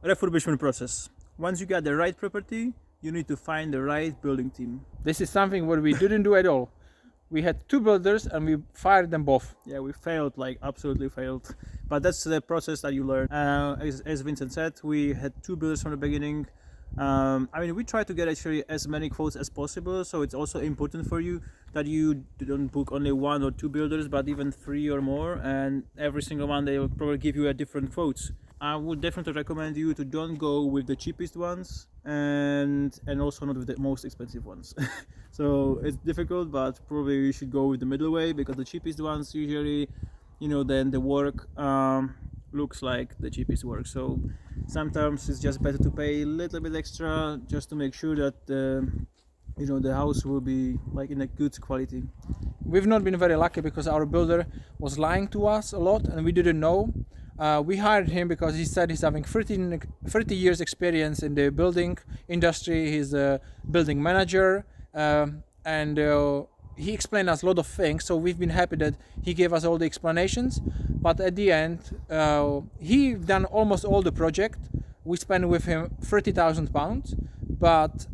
Refurbishment process. Once you get the right property, you need to find the right building team. This is something what we didn't do at all. We had two builders and we fired them both. Yeah, we failed, like absolutely failed. But that's the process that you learn. As Vincent said, we had two builders from the beginning. I mean, we try to get actually as many quotes as possible. So it's also important for you that you don't book only one or two builders, but even three or more. And every single one, they will probably give you a different quotes. I would definitely recommend you to don't go with the cheapest ones and also not with the most expensive ones. So it's difficult, but probably you should go with the middle way, because the cheapest ones usually, then the work looks like the cheapest work. So sometimes it's just better to pay a little bit extra just to make sure that the house will be like in a good quality. We've not been very lucky because our builder was lying to us a lot and we didn't know. We hired him because he said he's having 30 years experience in the building industry. He's a building manager, and he explained us a lot of things. So we've been happy that he gave us all the explanations. But at the end, he done almost all the project. We spent with him £30,000, but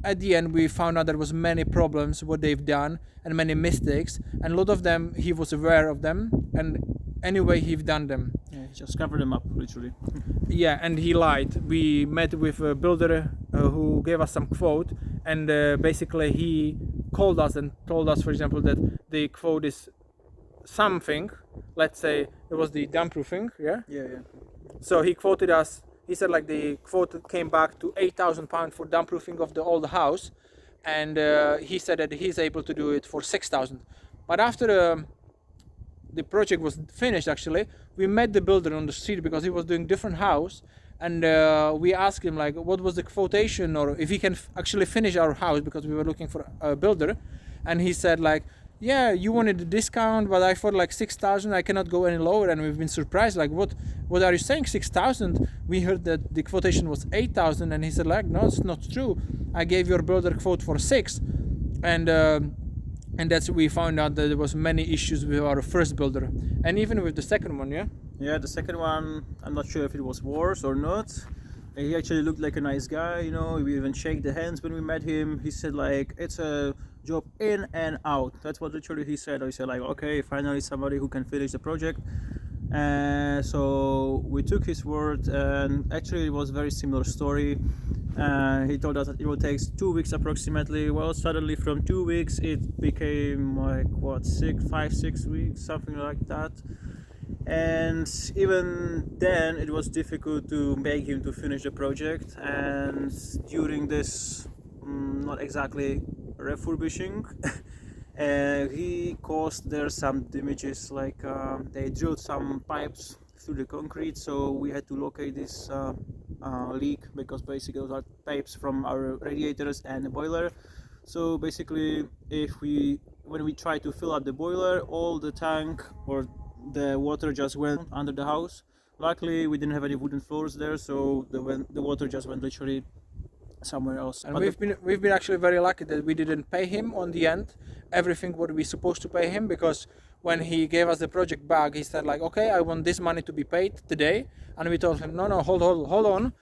at the end we found out there was many problems what they've done and many mistakes, and a lot of them he was aware of them, and anyway he've done them. Yeah, just cover them up literally. Yeah, and he lied. We met with a builder who gave us some quote, and basically he called us and told us, for example, that the quote is something, let's say it was the damp-proofing. Yeah. So he quoted us. He said like the quote came back to £8,000 for damp-proofing of the old house, and he said that he's able to do it for 6,000. But after the project was finished, actually, we met the builder on the street because he was doing different house, and we asked him like what was the quotation, or if he can actually finish our house, because we were looking for a builder, and he said like, yeah, you wanted a discount, but I thought like 6,000, I cannot go any lower. And we've been surprised, like what are you saying, 6,000? We heard that the quotation was 8,000, and he said like, no, it's not true, I gave your builder quote for 6. And that's we found out that there was many issues with our first builder, and even with the second one. Yeah, the second one, I'm not sure if it was worse or not. He actually looked like a nice guy, we even shook the hands when we met him. He said like, it's a job in and out. That's what literally he said. I said like, okay, finally somebody who can finish the project. So we took his word, and actually it was a very similar story. He told us that it will take 2 weeks approximately. Well, suddenly from 2 weeks it became like 6 weeks, something like that. And even then it was difficult to make him to finish the project. And during this not exactly refurbishing he caused there some damages, like they drilled some pipes through the concrete, so we had to locate this leak, because basically those are pipes from our radiators and the boiler. So basically when we tried to fill up the boiler, all the tank or the water just went under the house. Luckily we didn't have any wooden floors there, so the water just went literally somewhere else. And we've been actually very lucky that we didn't pay him on the end everything what we supposed to pay him, because when he gave us the project back, he said like, okay, I want this money to be paid today, and we told him no, hold on,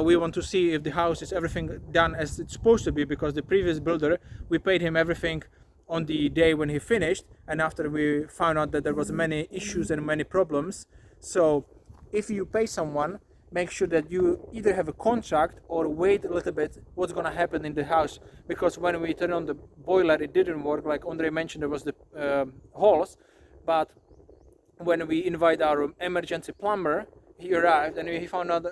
we want to see if the house is everything done as it's supposed to be, because the previous builder, we paid him everything on the day when he finished, and after we found out that there was many issues and many problems. So if you pay someone, make sure that you either have a contract or wait a little bit what's going to happen in the house, because when we turned on the boiler it didn't work. Like Andre mentioned, there was the holes, but when we invite our emergency plumber, he arrived and he found out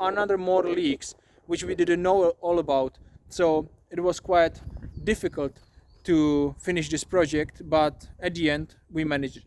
another more leaks which we didn't know all about. So it was quite difficult to finish this project, but at the end we managed it.